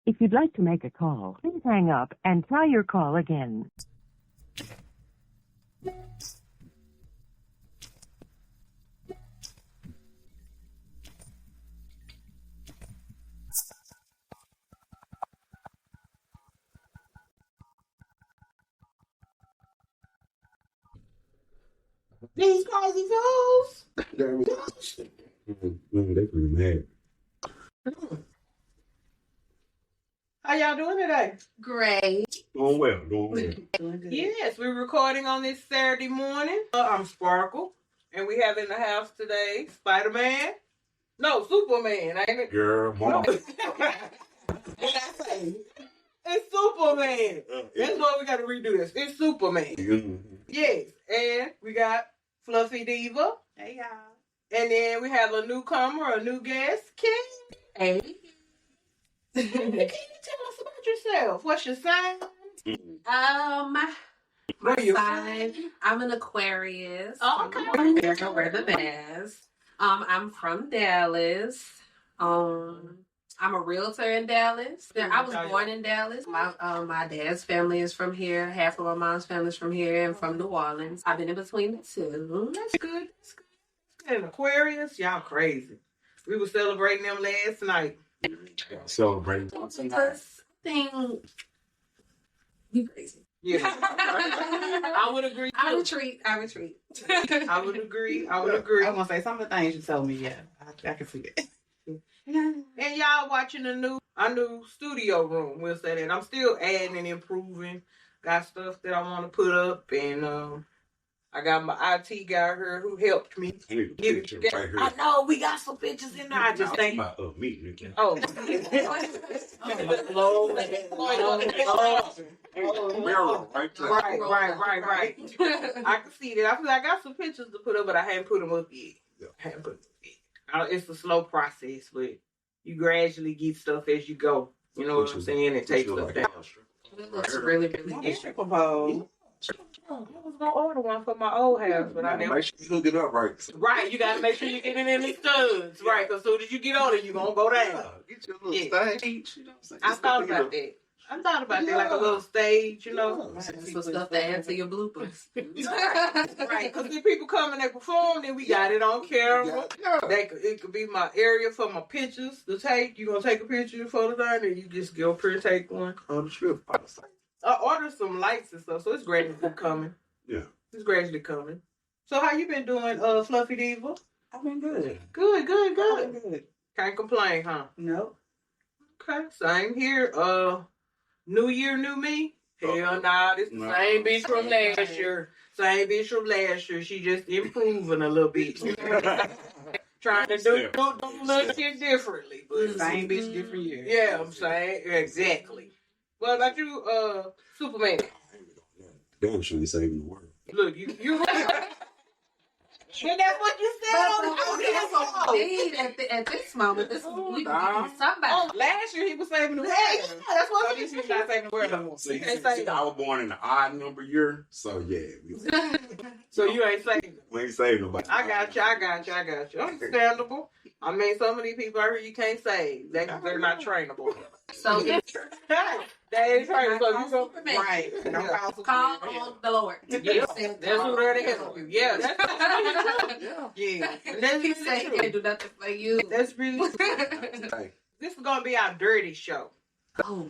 If you'd like to make a call, please hang up and try your call again. These crazy fools. They pretty mad. How y'all doing today? Great. Doing well, doing well. Doing good. Yes, we're recording on this Saturday morning. I'm Sparkle, and we have in the house today SpidaMAN. No, SupaMAN, ain't it? Girl, mom. What I say? It's SupaMAN. That's why we got to redo this. It's SupaMAN. Yes, and we got FluffyDiva. Hey, y'all. And then we have a newcomer, a new guest, Kee. Hey. Can you tell us about yourself? What's your sign? My sign. I'm an Aquarius. Oh, okay. America, we're the best. I'm from Dallas. I'm a realtor in Dallas. I was born in Dallas. My dad's family is from here. Half of my mom's family is from here and from New Orleans. I've been in between the two. That's good. That's good. And Aquarius, y'all crazy. We were celebrating them last night. Celebrating. Because thing, you crazy. Yeah. I would agree. I retreat. I would agree. I was gonna say some of the things you told me. Yeah, I can see it. And y'all watching our new studio room. We'll say that. I'm still adding and improving. Got stuff that I want to put up, and I got my IT guy here who helped me. I need a picture right here. I know we got some pictures in there. I just think. Me, Nicky. Oh. Mirror right there. Right. I can see that. I feel like I got some pictures to put up, but I haven't put them up yet. Yeah. I haven't put them up yet. It's a slow process, but you gradually get stuff as you go. You know what I'm saying? It takes stuff down. It looks really, really good. Super Bowl. I was gonna order one for my old house, but I never. Make sure you hook it up right. Right, you gotta make sure you get it in the studs, right? Because as soon as you get on it, you gonna go down. Get your little stage. You know what I'm saying? I thought about that. Like a little stage, you know. Some stuff to add to your bloopers. Right, because if people come and they perform, then we got it on camera. It could be my area for my pictures to take. You gonna take a picture for the thing, and you just go up here and take one. On the trip. I ordered some lights and stuff, so it's gradually coming. Yeah. It's gradually coming. So how you been doing, FluffyDiva? I've been good. Good. Can't complain, huh? No. Okay, same here. New year, new me? Hell nah, this the same bitch from last year. She just improving a little bit. Trying to do little shit differently. But Same bitch, different year. yeah, I'm saying. Exactly. What about you, SupaMAN? Damn sure you're saving the world. Look, you and that's what you said At this moment, we can get somebody. Oh, last year he was saving the world. Yeah, that's what he's not saving the world no more. See, I was born in an odd number year, so yeah. So you ain't saving. We ain't saving nobody. I got you. Understandable. I mean, so many people out here you can't save. They're not trainable. So They ain't trainable. So you go Right. call on the Lord. Yeah, that's who there to help you. Yeah, that's yeah. And that's He said he can't do nothing for you. That's really Hey. This is gonna be our dirty show. Oh,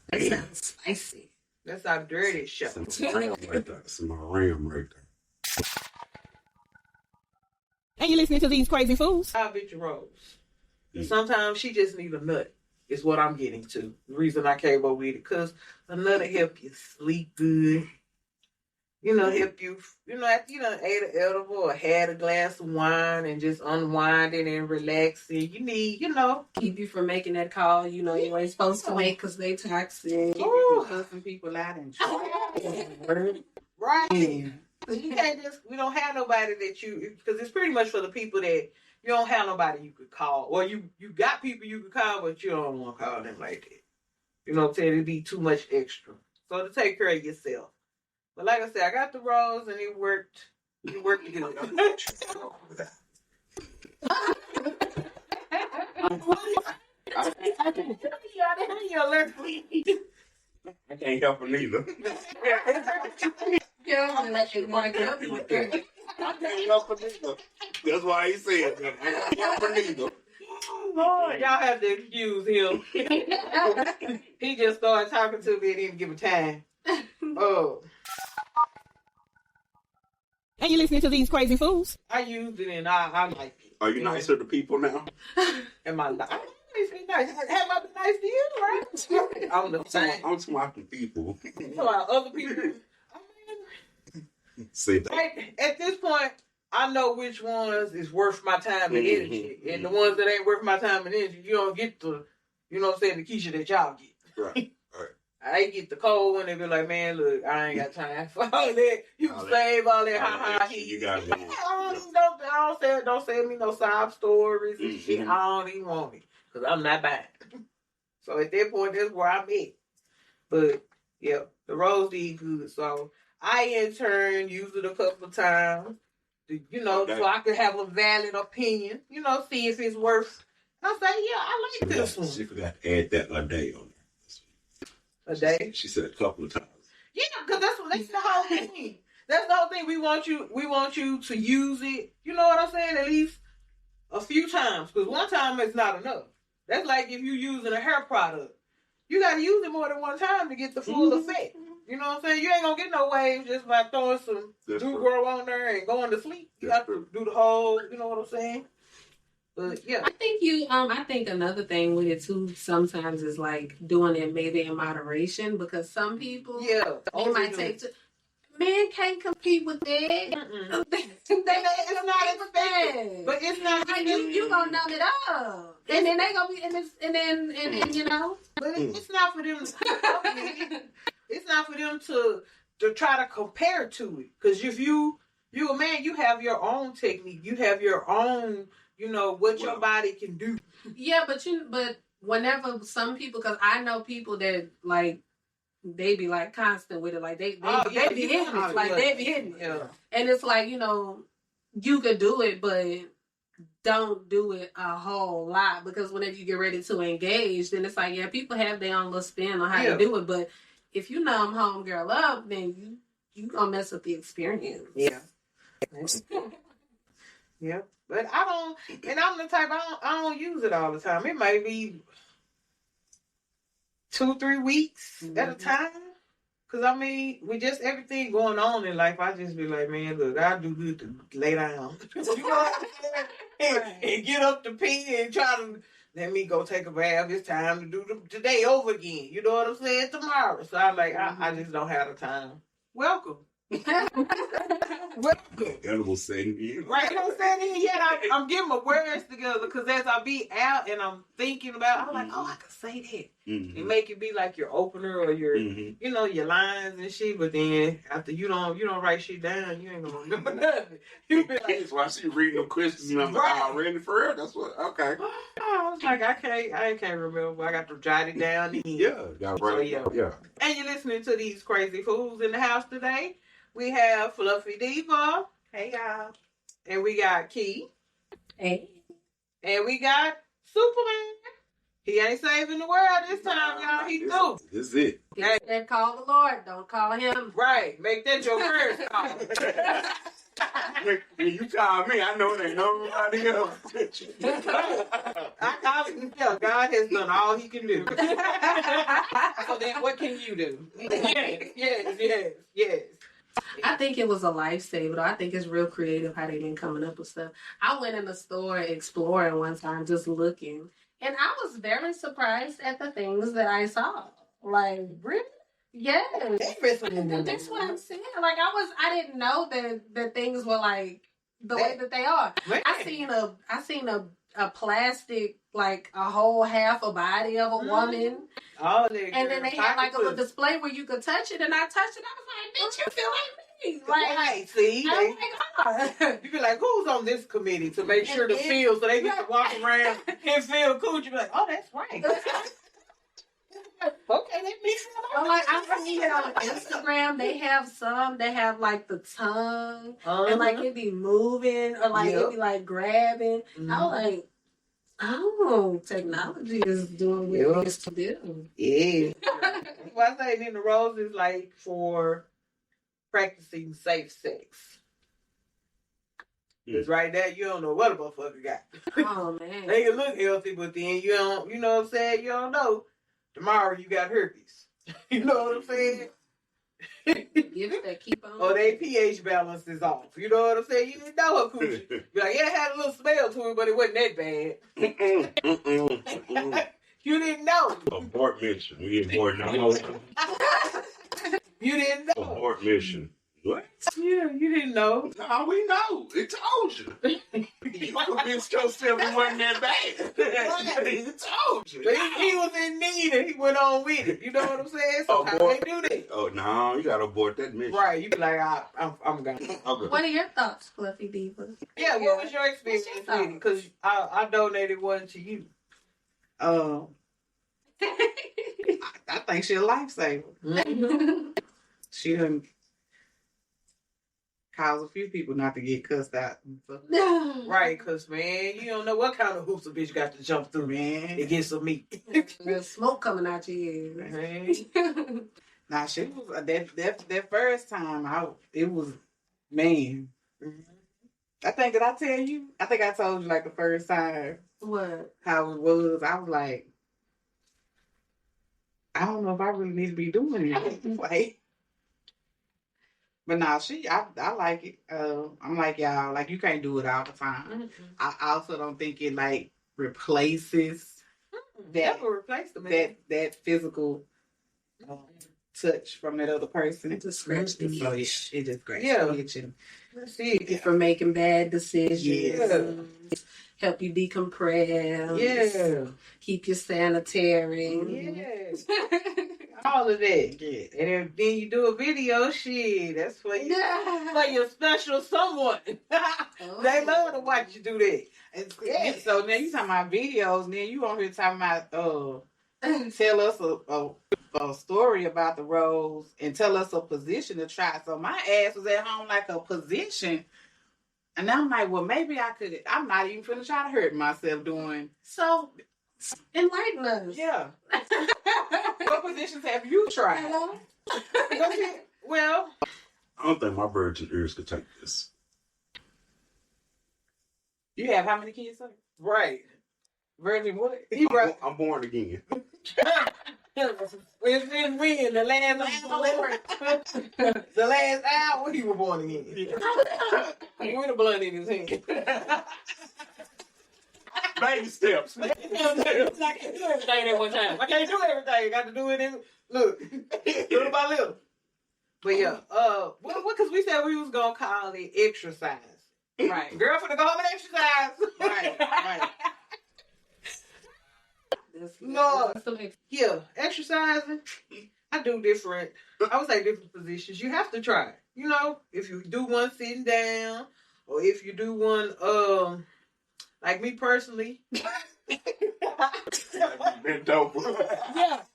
that sounds spicy. That's our dirty show. That's my ram right there. That's my ram right there. And you listening to these crazy fools? I'll bet you Rose. Sometimes she just need a nut. Is what I'm getting to. The reason I came up with it, because a nut will help you sleep good. Help you, after you done ate an edible or had a glass of wine and just unwinding and relaxing. You need, Keep you from making that call, you ain't supposed to make because they toxic. Cussing people out and right. You can't we don't have nobody because it's pretty much for the people that you don't have nobody you could call. Or you got people you could call, but you don't want to call them like that. You know what I'm saying? It'd be too much extra. So to take care of yourself. But like I said, I got the rose and it worked. It worked good. I can't help her neither. Yeah, I'm like, you want to help you with that. I can't help her neither. That's why he said that. I can't help her neither. Lord, y'all have to excuse him. He just started talking to me and didn't give a time. Oh. And you listening to these crazy fools? I used it and I like it. Are you nicer to people now? Am I nice? Nice. Have I been nice to you, right? I'm the same. I'm talking to people. So other people. Say that. Right, at this point, I know which ones is worth my time and energy. And the ones that ain't worth my time and energy, you don't get the, you know what I'm saying, the Keisha that y'all get. Right. I get the cold one, they be like, man, look, I ain't got time for all that. You can save all that ha-ha heat. You got it. Don't send me no sob stories and shit. I don't even want it. Because I'm not buying. So at that point, that's where I'm at. But, yeah, the rose did good. So I, in turn, used it a couple of times. You know, so I could have a valid opinion. You know, see if it's worth. I say, yeah, I like this one. She forgot to add that a day on there. A day? She said a couple of times. Yeah, because that's the whole thing. That's the whole thing. We want you to use it. You know what I'm saying? At least a few times. Because one time is not enough. That's like if you're using a hair product. You got to use it more than one time to get the full effect. You know what I'm saying? You ain't going to get no waves just by throwing some dew grow on there and going to sleep. You have to do the whole, you know what I'm saying? But yeah. I think another thing with it too sometimes is like doing it maybe in moderation because some people they might take to men can't compete with that. It's not expected. But it's not like you gonna numb it up. And then they gonna be and you know. But it's not for them it's not for them to try to compare to it. Because if you a man, you have your own technique. You have your own, you know, what your body can do. Yeah, but whenever some people, because I know people that like they be like constant with it, like they be hitting it, like they be hitting it, and it's like, you know, you could do it, but don't do it a whole lot because whenever you get ready to engage, then it's like people have their own little spin on how to do it, but if you numb homegirl up, then you gonna mess up the experience. Yeah. Yeah. But I don't, and I'm the type, I don't use it all the time. It might be 2-3 weeks at a time. Because, I mean, with just everything going on in life, I just be like, man, look, I do good to lay down. You know what I'm saying? And get up to pee and try to, let me go take a bath. It's time to do today over again. You know what I'm saying? Tomorrow. So I'm like, I just don't have the time. Welcome. Animal saying here. Right, you know what I'm saying? Yet I'm getting my words together because as I be out and I'm thinking about, I'm like, oh, I could say that. Mm-hmm. It make it be like your opener or your, you know, your lines and shit. But then after you don't write shit down, you ain't gonna remember nothing. You be like, that's why she reading the questions and I'm like, oh, ready for real? That's what. Okay. I was like, I can't remember. I got to jot it down. Yeah, yeah. And you're listening to these crazy fools in the house today. We have FluffyDiva. Hey, y'all. And we got Kee. Hey. And we got SupaMAn. He ain't saving the world this time, y'all. He do. This is it. Hey. That call the Lord. Don't call him. Right. Make that your first call. When you call me, I know it ain't nobody else. I call it himself. God has done all he can do. So then what can you do? Yes. I think it was a lifesaver. I think it's real creative how they've been coming up with stuff. I went in the store exploring one time, just looking, and I was very surprised at the things that I saw. Like, really? Yes. That's what I'm saying. Like, I didn't know that things were like the way that they are. I seen a plastic, like a whole half a body of a woman. Oh, and then they had like a little display where you could touch it, and I touched it. I was like, bitch, you feel like me. Like, right, see? Oh my God. You be like, who's on this committee to make sure to feel so they get to walk around and feel cool? You be like, oh, that's right. Okay, let me feel like I see it on Instagram. They have some that have like the tongue and like it be moving or like it be like grabbing. I was like, Oh, technology is doing what it is to do. Yeah. Well, I say then the rose is like for practicing safe sex. Because right there, you don't know what a motherfucker got. Oh, man. They can look healthy, but then you don't, you know what I'm saying? You don't know. Tomorrow you got herpes. You know what I'm saying? Gifts that keep on. Or their pH balance is off. You know what I'm saying? You didn't know her coochie. You're like, yeah, it had a little smell to it, but it wasn't that bad. You didn't know. Abort mission. We abort now. You didn't know. Abort mission. What? Yeah, you didn't know. No, we know. It told you. You convinced yourself it wasn't that bad. It told you. But he was in need and he went on with it. You know what I'm saying? Sometimes they do that. Oh, no, you got to abort that mission. Right, you be like, I'm gone. Okay. What are your thoughts, FluffyDiva? Yeah, what was your experience with it? Because I donated one to you. I think she a lifesaver. Mm-hmm. She done caused a few people not to get cussed out. Right, because, man, you don't know what kind of hoops a bitch got to jump through, man, to get some meat. There's smoke coming out your ears. Now, she was, that first time, it was, man. I think, did I tell you? I think I told you, like, the first time. What? How it was. I was like, I don't know if I really need to be doing it. Like, but now I like it. I'm like y'all, like you can't do it all the time. Mm-hmm. I also don't think it like replaces that physical touch from that other person. It just scratched the so itch. it just scratched Yeah. the itch. That's it. For making bad decisions. Yeah. Help you decompress. Yeah. Keep you sanitary. Yes. All of that. Yeah. And then you do a video, shit. That's for you. For your special someone. They love to watch you do that. Yeah. So now you talking about videos, and then you on here talking about tell us a story about the rose and tell us a position to try. So my ass was at home like a position. And I'm like, well, maybe I could. I'm not even finna try to hurt myself doing. So, enlighten us. Yeah. What positions have you tried? Well, I don't think my virgin ears could take this. You have how many kids? Sir? right. Virgin what? I'm born again. It's been when the last the last hour he was born again. With a blunt in his hand. Baby steps. I can't do everything at one time. I can't do everything. I got to do it in look, little by little. But yeah, well, because we said we was gonna call it exercise. Right. Girl, for the go home and exercise. Right. No, yeah, exercising. I do different. I would say different positions. You have to try. You know, if you do one sitting down, or if you do one, like me personally. Bent over.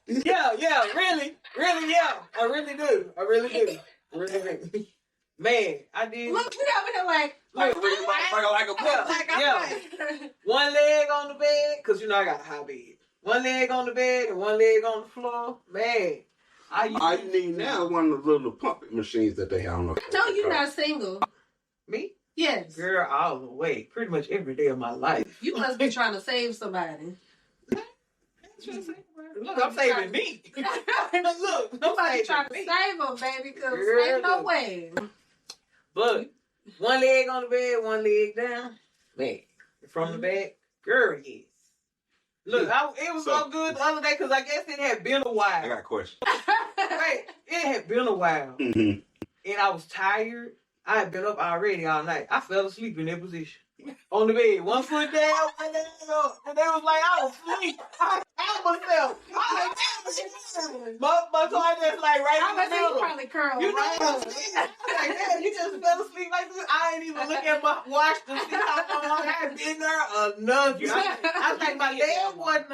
Yeah, really, yeah. I really do. Man, I did. Look, you over there like Like yeah. One leg on the bed, because you know I got a high bed. One leg on the bed and one leg on the floor. Man. All you need now is one of the little pumping machines that they have on the no, you're not single. Me? Yes. Girl, all the way. Pretty much every day of my life. You must be trying to save somebody. Look, I'm saving me. Look, I'm Somebody saving trying to me. save them, baby, because Girl, ain't no look. way. But one leg on the bed, one leg down. Man, from the back, girl, yes. Look, it was so good the other day because I guess it had been a while. I got a question. Wait, it had been a while. Mm-hmm. And I was tired. I had been up already all night. I fell asleep in that position. On the bed. One foot down, one leg up. And they was like, I was asleep. I myself. My toilet like right in the You middle. probably curled. You know right? what I'm saying? Like, damn, you just fell asleep like this. I ain't even look at my watch to see how long I had been there or nothing. I was like, my leg wasn't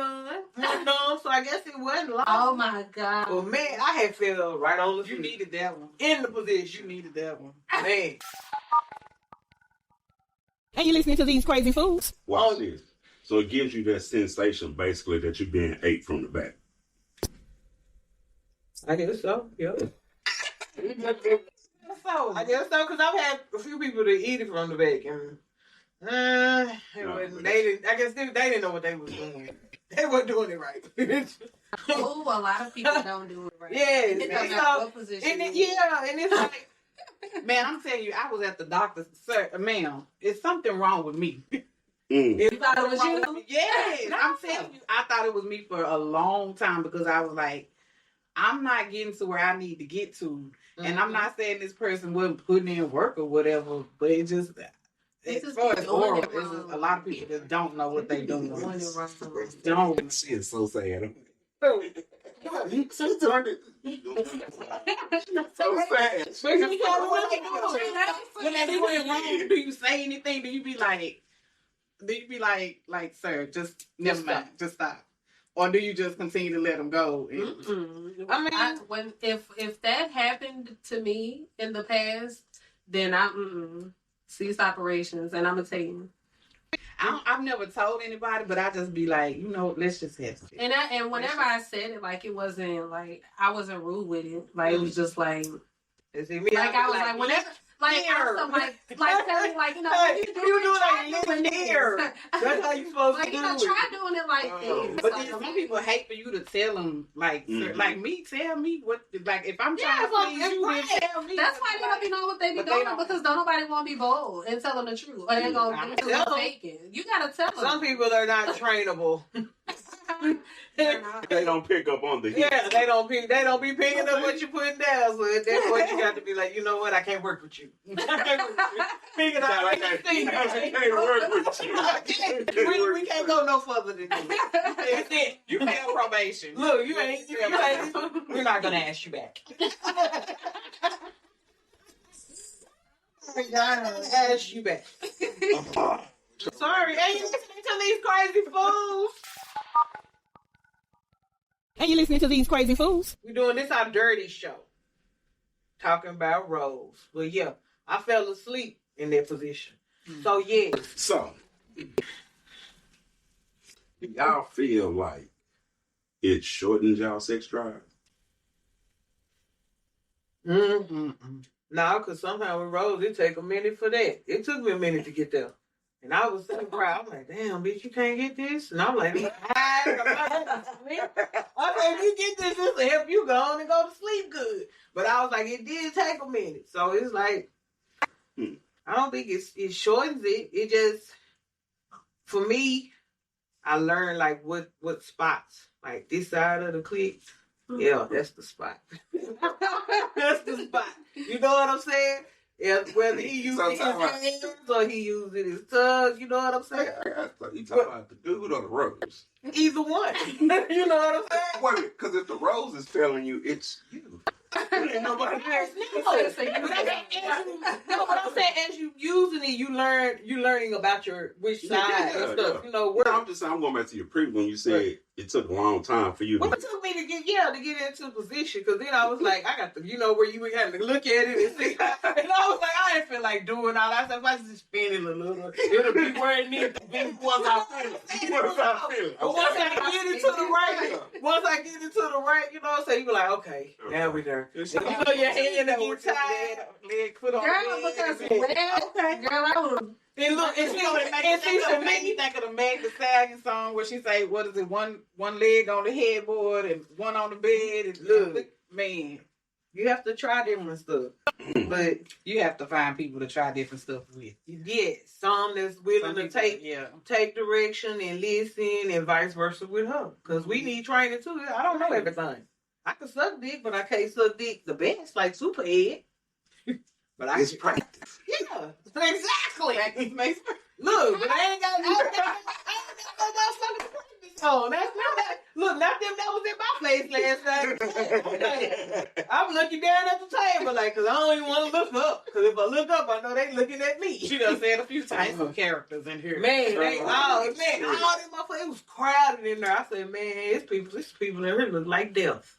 numb, so I guess it wasn't long. Oh my God. Well, man, I had fell right on the You floor. needed that one. In the position. You needed that one. Man. And you listening to these crazy fools? Watch this. So it gives you that sensation, basically, that you're being ate from the back. I guess so. Yeah. I guess so, because I've had a few people that eat it from the back, and they didn't. I guess they didn't know what they was doing. They weren't doing it right. Oh, a lot of people don't do it right. Yeah, It doesn't matter what position. and it's like, Man, I'm telling you, I was at the doctor's. Sir, ma'am, it's something wrong with me. you thought it was you? With me. Yes, No. I'm telling you, I thought it was me for a long time because I was like, I'm not getting to where I need to get to. And I'm not saying this person wasn't putting in work or whatever, but it just, as far as oral, it's just a lot of people that don't know what they're doing. Don't. She is so sad. she turned it. So sad. When they do it wrong, do you say anything? Do you be like, sir, just never mind, just stop? Or do you just continue to let them go? I mean, if that happened to me in the past, then I cease operations, and I'm gonna tell you. I've never told anybody, but I just be like, let's just have it. And whenever I said it, like, it wasn't like I wasn't rude with it. Like it was just like, I was like whenever. Like, also, like telling, like, when you do it, like near. That's how you supposed like, to do it. Try doing it like this. But then some people hate for you to tell them, like, sir, like me, tell me what, like, if I'm trying to please you, then tell me. That's why they don't be knowing what they be doing, because don't nobody want to be bold and tell them the truth. Or they're going to do it faking. You got to tell them. Some people are not trainable. They don't pick up on the hit. Yeah, they don't be picking up what you're putting down. So that's what you got to be like, you know what? I can't work with you. Picking up anything. I can't work with you. We can't go no further than this. That's it. You have probation. Look, you ain't. We're not gonna ask you back. We're gonna ask you back. Sorry, ain't you listening to these crazy fools? And you listening to these crazy fools? We're doing this our dirty show. Talking about roles. Well, yeah, I fell asleep in that position. So, yes. So, y'all feel like it shortens y'all sex drive? No, because sometimes with roles, it take a minute for that. It took me a minute to get there. And I was so proud. I'm like, damn, bitch, you can't get this? And I'm like, okay, if you get this will help you go on and go to sleep good. But I was like, it did take a minute. So it's like, I don't think it shortens it. It just, for me, I learned like what spots. Like this side of the clit. Yeah, that's the spot. That's the spot. You know what I'm saying? Yeah, whether he uses his hands or he uses his tongue, you know what I'm saying? You talking about the dude or the rose? Either one. You know what I'm saying? Wait, because if the rose is telling you, it's you. Ain't nobody else. But I'm saying, as you using it, you learning about which side and stuff. You know, where I'm just saying, I'm going back to your previous when you said it took a long time for you. Well, it took me to get into position, because then I was like, I got to, where you would have to look at it and see. And I was like, I didn't feel like doing all that stuff. I just spin it a little. It'll be where it needs to be once I feel it. But once I get into the right, you know what I'm saying? You be like, okay, now we there. Your hand that get tired, leg put on girl, because girl, I would. And look, and see for me, you think of the Meg Thee Stallion song where she say, what is it, one leg on the headboard and one on the bed, and look, man, you have to try different stuff. But you have to find people to try different stuff with. Yes, some that's willing to take direction and listen, and vice versa with her. Because we need training too. I don't know everything. I can suck dick, but I can't suck dick the best, like Super Ed. But it's practice. Yeah, exactly. Practice makes Look, but I ain't got no motherfucking practice on. That's not that. Look, not them that was in my face last night. I'm looking down at the table, like, because I don't even want to look up. Because if I look up, I know they looking at me. She done said a few times some characters in here. Man, all them motherfuckers, it was crowded in there. I said, man, it's people in here look like death.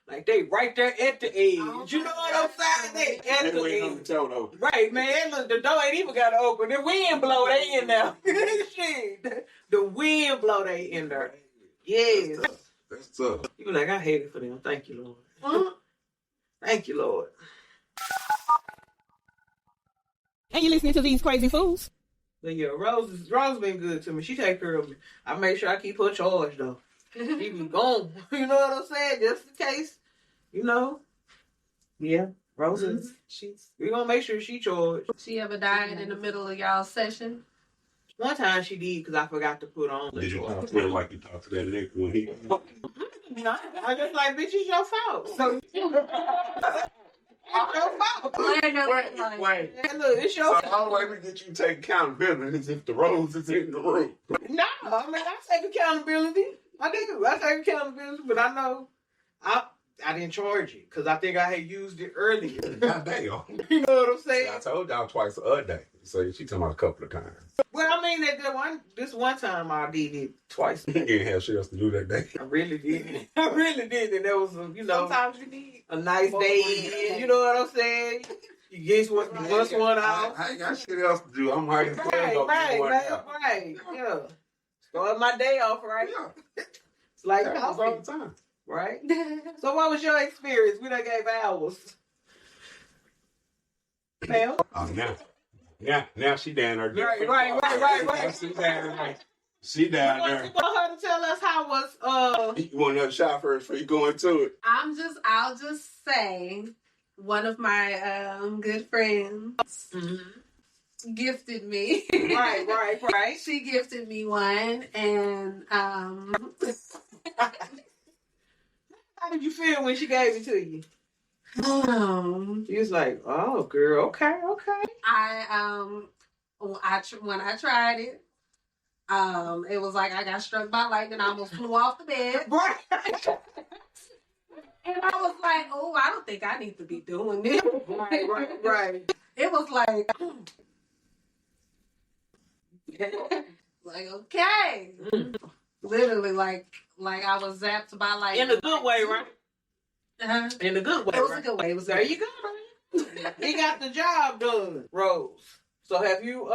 Like they right there at the edge. You know what I'm saying? They at the edge. Right, man. Look, the door ain't even got to open. The wind blow, they in there. Shit. The wind blow, they in there. Yes. That's tough. You be like, I hate it for them. Thank you, Lord. Thank you, Lord. And you listening to these crazy fools? But yeah, Rose been good to me. She take care of me. I make sure I keep her charged though. She be gone. You know what I'm saying? Just in case. You know. Yeah. Rose is we gonna make sure she charged. She ever died in the middle of y'all's session? One time she did because I forgot to put on. Did you talk to her like you talked to that nigga when he? No, I just like, bitch, it's your fault. So it's your fault. Wait. And look, it's your So fault. the only way we get you to take accountability is if the Rose is in the room. No, I mean I take accountability. I do. I take accountability, but I know I didn't charge it because I think I had used it earlier. God damn. You know what I'm saying? I told y'all twice a day. So she talking about a couple of times. Well, I mean, this one time I did it twice. You didn't have shit else to do that day. I really did. I really did. And there was, Sometimes you need a nice day. You know what I'm saying? You get one out. I ain't got shit else to do. I'm hiding. Right. Yeah. Start my day off right. Yeah. It's like That happens all the time. right? So what was your experience? We done gave ours. Ma'am? Oh, now she down there. Right. She down there. You want her to tell us how was You want another shot first before you go into it? I'll just say one of my good friends gifted me. Right. She gifted me one, and How did you feel when she gave it to you? You was like, oh, girl, okay. When I tried it, it was like I got struck by lightning. I almost flew off the bed. Right. And I was like, oh, I don't think I need to be doing this. Right. It was like, okay. Literally, like I was zapped by lightning. In a good way, right? Uh-huh. In a good way. It was right? a good way. It was There you go. He got the job done. Rose. So have you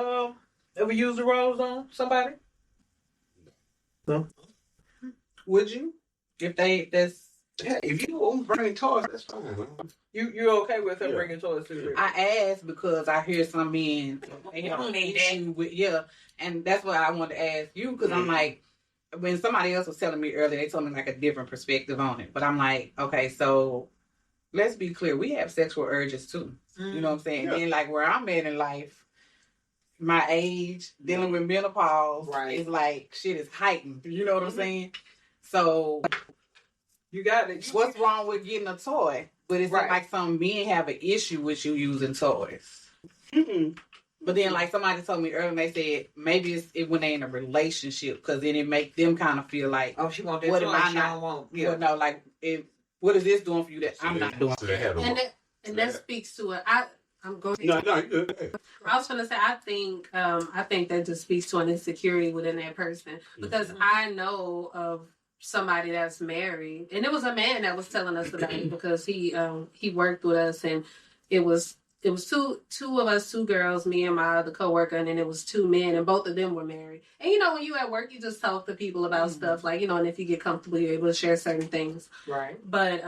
ever used a rose on somebody? No. Would you? If you won't bring toys, that's fine. Man. You okay with her bringing toys to the room? I asked because I hear some men they have an issue with and that's what I wanted to ask you because I'm like, when somebody else was telling me earlier, they told me like a different perspective on it, but I'm like, okay, so let's be clear, we have sexual urges too. You know what I'm saying? Yeah. Then like where I'm at in life, my age, dealing with menopause, is like shit is heightened. You know what I'm saying? So You got it. what's wrong with getting a toy? But it's not like some men have an issue with you using toys. But then, like somebody told me earlier, they said maybe it's when they're in a relationship because then it make them kind of feel like, Oh, she want that what toy. am I She not? don't want. Well, no, like what is this doing for you that I'm not doing? So they had And that speaks to it. I'm going. No, you good. I was gonna say I think that just speaks to an insecurity within that person because I know of somebody that's married, and it was a man that was telling us about it because he worked with us, and it was two of us, two girls, me and my other coworker, and then it was two men, and both of them were married. And you know, when you at work, you just talk to people about stuff, like, you know, and if you get comfortable, you're able to share certain things. Right. But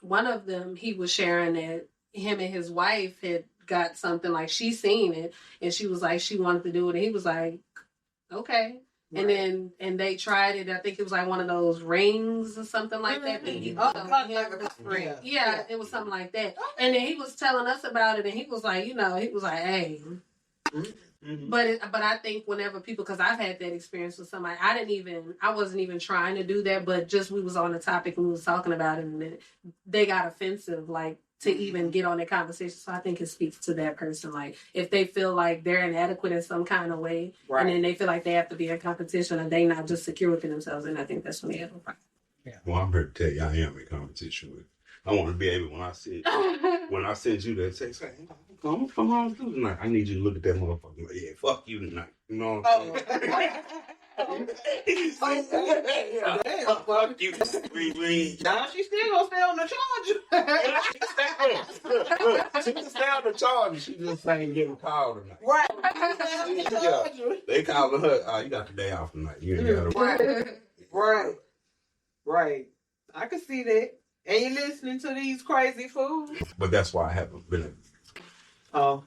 one of them, he was sharing that him and his wife had got something, like she seen it, and she was like, she wanted to do it, and he was like, okay. Right. And they tried it. I think it was like one of those rings or something like that. It was something like that. And then he was telling us about it, and he was like, hey. But I think whenever people, because I've had that experience with somebody, I wasn't even trying to do that, but just we was on the topic and we was talking about it, and then they got offensive, like, to even get on that conversation. So I think it speaks to that person. Like, if they feel like they're inadequate in some kind of way, and then they feel like they have to be in competition and they not just secure within themselves, and I think that's when they have a problem. Yeah. Well, I'm here to tell you, I am in competition with. I want to be able, when I send you that text, hey, come on, do tonight. I need you to look at that motherfucker. Like, yeah, fuck you tonight. You know what I'm saying? Fuck you, Riri. Now she still gonna stay on the charger. Look, she can stay on the charger. She just ain't getting called tonight. Right. They calling her, you got the day off tonight. You ain't got to. Right. I can see that. And you listening to these crazy fools? But that's why I haven't been. Oh.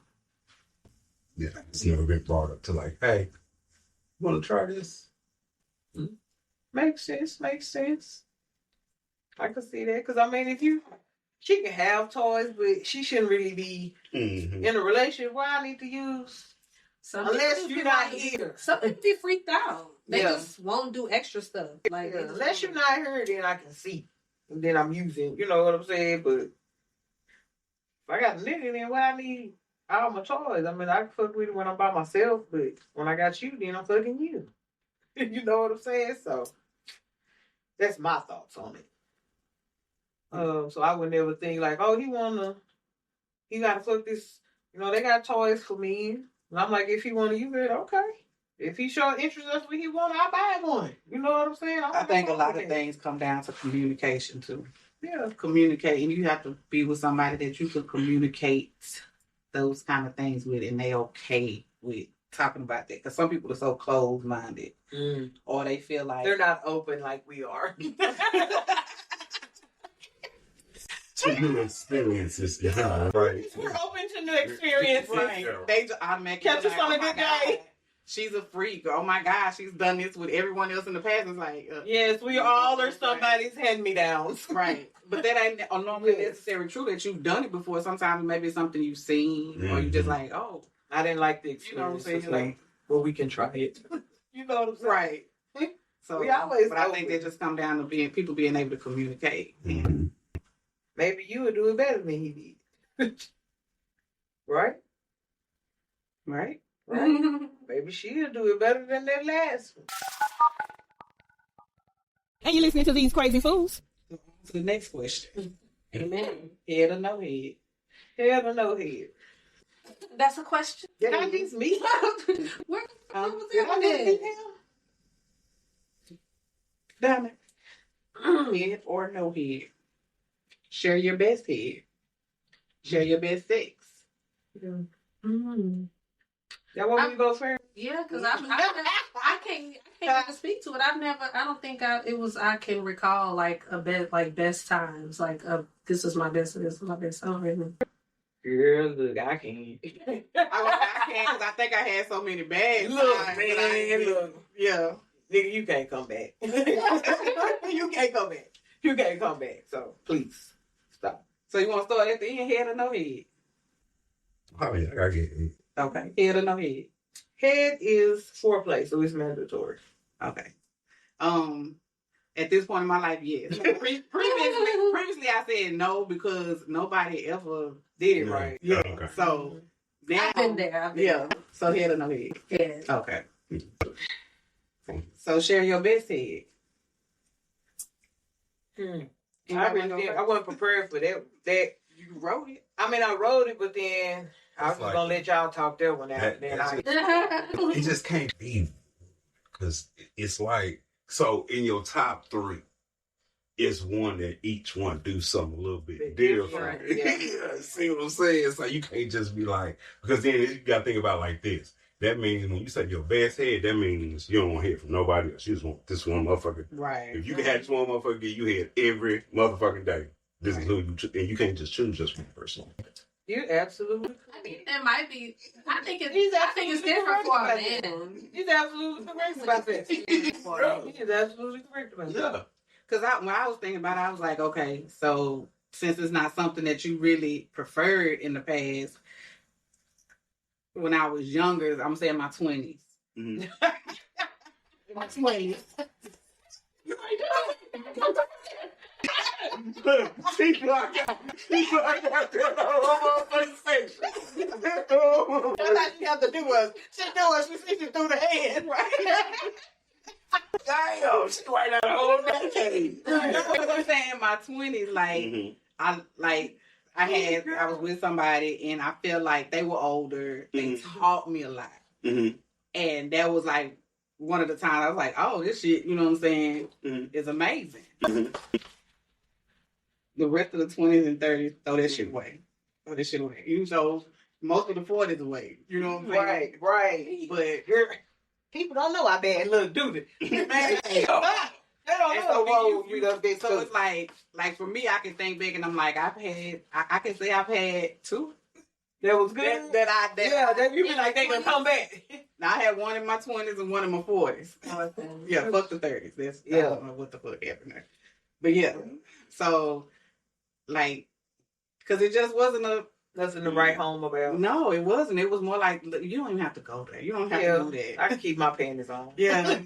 Yeah, it's never been brought up to like, hey, you want to try this? Makes sense. I can see that. Because, I mean, she can have toys, but she shouldn't really be in a relationship where I need to use. Unless you're not here. Some people be freaked out. They just won't do extra stuff. Like unless you're not here, then I can see. And then I'm using, you know what I'm saying? But if I got a nigga, then what I need all my toys. I mean, I can fuck with it when I'm by myself, but when I got you, then I'm fucking you. You know what I'm saying? So that's my thoughts on it. So I would never think like, oh, he gotta fuck this. You know, they got toys for me. And I'm like, if he wanna use it, okay. If he show interest, that's what he want, I buy him one. You know what I'm saying? I think a lot of things come down to communication too. Yeah. Communicating. You have to be with somebody that you can communicate those kind of things with, and they okay with talking about that. Because some people are so closed-minded. Or they feel like they're not open like we are. To new experiences, yeah. Right. We're open to new experiences. Right. They just automatically catch us on a good day. She's a freak. Oh my God, she's done this with everyone else in the past. It's like yes, we all are somebody's hand-me-downs. Right. But that ain't normally necessarily true that you've done it before. Sometimes maybe it's something you've seen or you just like, oh, I didn't like the experience. You know what I'm saying? It's like, well, we can try it. You know what I'm saying? Right. So we always but I think they just come down to people being able to communicate. Maybe you would do it better than he did. Right? Right? Maybe she'll do it better than that last one. And you listening to these crazy fools? To the next question. Amen. Head or no head? Head or no head? That's a question. Did I just meet him? Where was Did I just meet him? Down there. Head or no head? Share your best head. Share your best sex. Y'all want me to go first? Yeah, because I can't even speak to it. I don't think I can recall like best times. Like this is my best, this is my best. I don't really. Girl, look, I can't. I can't because I think I had so many bad times. Look. Yeah. Nigga, you can't come back. You can't come back. So, please, stop. So, you want to start at the end, head or no head? Oh, yeah, I get it. Okay. Head or no head? Head is foreplay, so it's mandatory. Okay. At this point in my life, yes. Previously, I said no because nobody ever did it right. Yeah. Okay. So, now, I've been there. So, head or no head? Head. Okay. So share your best head. I wasn't prepared for that. You wrote it. I mean, I wrote it, but then I was gonna let y'all talk that one out. It just can't be because it's like so in your top three. It's one that each one do something a little bit different. Yeah. See what I'm saying? So you can't just be like because then you gotta think about it like this. That means when you say your best head, that means you don't want to hear from nobody else. You just want this one motherfucker. Right. If you can have this one motherfucker, you hear every motherfucking day. This is who you and you can't just choose just one person. You're absolutely correct. I mean, it might be. I think it's different for a man. He's absolutely correct about that. He's absolutely correct about that. Yeah. Because when I was thinking about it, I was like, okay, so since it's not something that you really preferred in the past, when I was younger, I'm gonna say in my 20s. Mm-hmm. In my 20s. She's like that. All you have to do was she through the head, right? Damn, she right out the whole decade. I'm saying in my 20s, like I was with somebody and I feel like they were older. They taught me a lot. And that was like one of the times I was like, oh, this shit, you know what I'm saying, is amazing. The rest of the 20s and 30s, throw that shit away. Throw that shit away. You know, most of the 40s away. You know what I'm saying? Right. But people don't know how bad look, do they? Man, they don't know. So it's like for me, I can think back and I'm like, I can say I've had two. That was good. That you be like they gonna come back. Now I had one in my 20s and one in my 40s. Yeah, fuck the 30s. That's I don't know what the fuck happened there. But yeah, so like, cause it just wasn't nothing to write home about. No, it wasn't. It was more like, look, you don't even have to go there. You don't have to do that. I can keep my panties on. Yeah.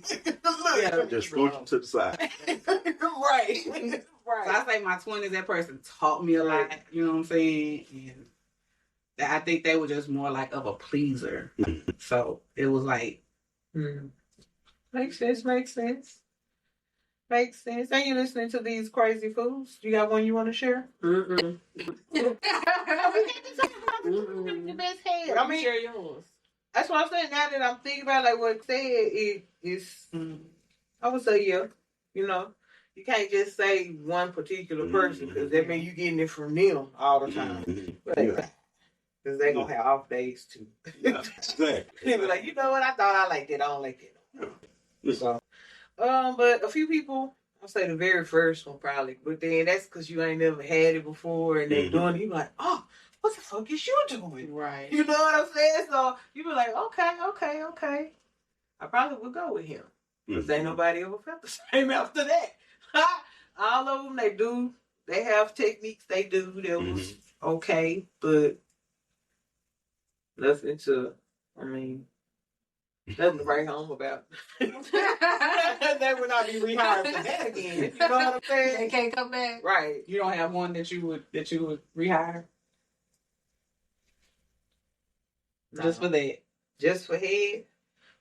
Just scooch them to the side. Right. So I say my 20s, that person taught me a lot. You know what I'm saying? And I think they were just more like of a pleaser. So it was like, makes sense. Are you listening to these crazy fools? You got one you want to share? the best head. I mean, share yours. That's what I'm saying. Now that I'm thinking about like what it said, it's I would say you know, you can't just say one particular person because that means you getting it from them all the time. Because they gonna have off days too. Exactly. They be like, you know what? I thought I liked it. I don't like it. So, but a few people, I'll say the very first one probably, but then that's because you ain't never had it before and they doing it. You like, oh, what the fuck is you doing? Right. You know what I'm saying? So you be like, okay. I probably would go with him because ain't nobody ever felt the same after that. All of them, they have techniques they do that was okay, but nothing to write home about. They would not be rehired for that again. You know what I'm saying? They can't come back. Right. You don't have one that you would rehire? No. Just for that? Just for head?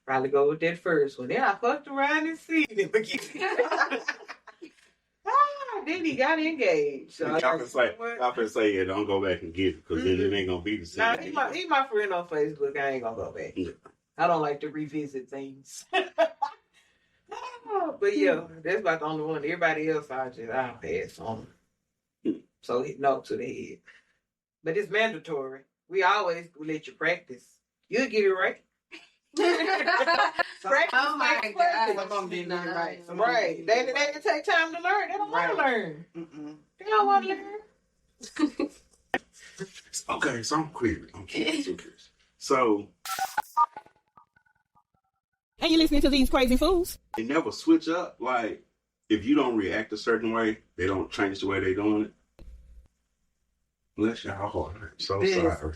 Probably go with that first one. Then I fucked around and seen him again. Then he got engaged. So I'm gonna say, yeah, don't go back and get it because then it ain't gonna be the same. Nah, he my friend on Facebook. I ain't gonna go back. Yeah. I don't like to revisit things. But yeah, that's about the only one. Everybody else, I'll pass on. So no to the head. But it's mandatory. We always let you practice. You'll get it right. Practice. Oh my God. I'm gonna get it right. Right. They can take time to learn. They don't want to learn. They don't want to learn. Okay, so I'm curious. So And you listening to these crazy fools? they never switch up. Like, if you don't react a certain way, they don't change the way they doing it. Bless your heart. So sorry.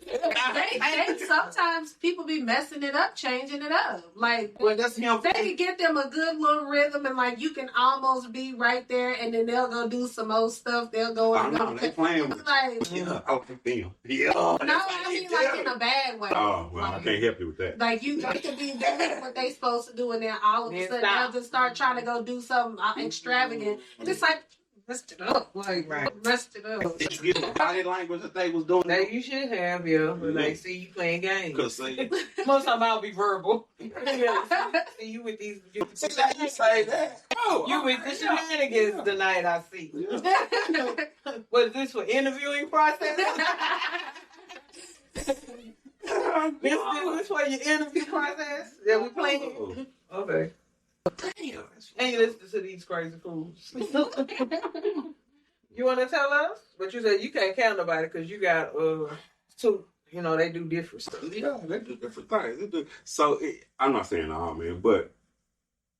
They sometimes people be messing it up, changing it up. Like, well, that's him. They can get them a good little rhythm and like you can almost be right there and then they'll go do some old stuff. They'll go and know, they playing with like, yeah, I think them. Yeah. No, I mean like in a bad way. Oh, well, I can't help you with that. Like they could be doing what they supposed to do and then all of a sudden they'll just start trying to go do something extravagant. And it's like, messed it up. Like, messed it up. Did you get the body language that they was doing? That you should have, but like, see you playing games. Because see, most of them I'll be verbal. See you with these. You say that. Oh, you with the shenanigans tonight, I see. Was this for interviewing process? This for your interview process that we playing? Okay. Damn. And you listen to these crazy fools. You want to tell us? But you said you can't count nobody because you got two. You know, they do different stuff. Yeah, they do different things. So, I'm not saying all men, but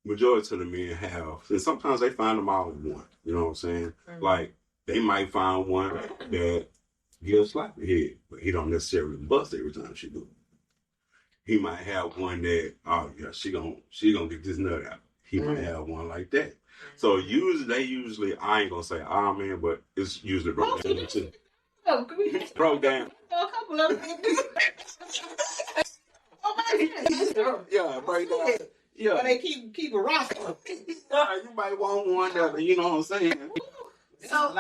majority of the men have. And sometimes they find them all in one. You know what I'm saying? Mm-hmm. Like, they might find one that gives slap head, but he don't necessarily bust every time she do. He might have one that, oh yeah, she gonna get this nut out. He might have one like that. So usually, I ain't gonna say man, but it's usually broke down too. Broke down. A couple of them. Yeah, break down. Yeah. But they keep a roster. You might want one that, you know what I'm saying? So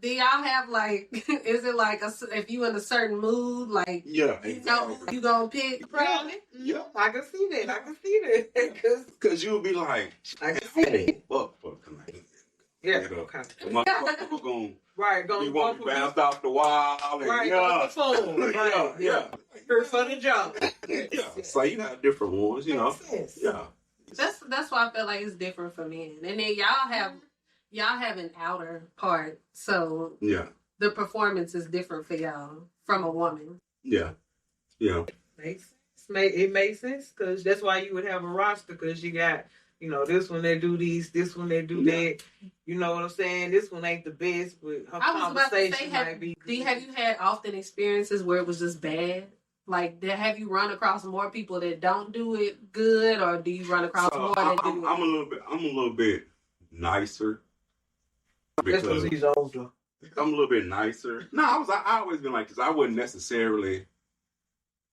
do y'all have like? Is it like if you in a certain mood, like you gonna pick? Probably. Yeah, I can see that. I can see that because you'll be like, I can see that. Fuck. Yeah. Okay. Motherfucker gonna right. You want to bounce off the wall. And, right. Right. Yeah. Here for the jump. Yeah. So you got different ones, you know. Yeah. That's why I feel like it's different for men, and then y'all have an outer part, so the performance is different for y'all from a woman. Yeah. Makes sense. It makes sense because that's why you would have a roster because you got, this one they do these, this one they do that. You know what I'm saying? This one ain't the best, but her conversation might be. Have you had often experiences where it was just bad? Like, have you run across more people that don't do it good, or do you run across more that do it? I'm a little bit nicer. Because he's older. I'm a little bit nicer. No, I always been like this. I wouldn't necessarily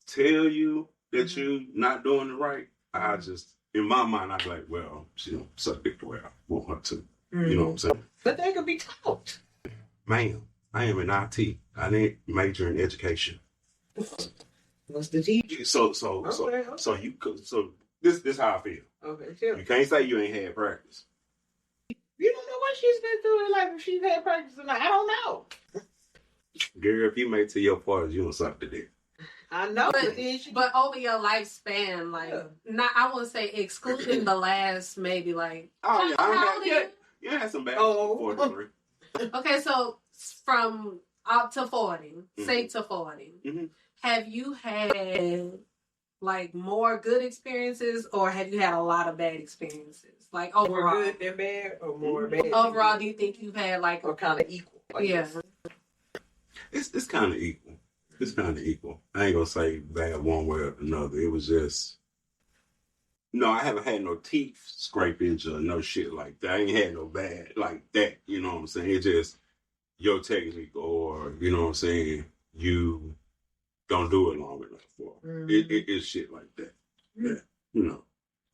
tell you that you're not doing it right. I just, in my mind, I'd be like, well, she don't suck dick the way I want her to. You know what I'm saying? But they could be taught. Ma'am, I am in IT. I didn't major in education. What's the teacher? So this how I feel. Okay, sure. You can't say you ain't had practice. You don't know what she's been doing, like if she's had practice or not. I don't know. Girl, if you make to your parts, you don't suck the dick. I know, but over your lifespan, like not, I wouldn't say excluding the last maybe like. Oh yeah, you had some bad. 43. Okay, so from up to 40, say to 40, have you had like more good experiences, or have you had a lot of bad experiences? Like overall, more good than bad, or more bad. Overall, do you think you've had like or kind of equal? It's kind of equal. It's kind of equal. I ain't gonna say bad one way or another. It was just I haven't had no teeth scrapings or no shit like that. I ain't had no bad like that. You know what I'm saying? It's just your technique, or you know what I'm saying. You don't do it long enough for it's shit like that. Yeah,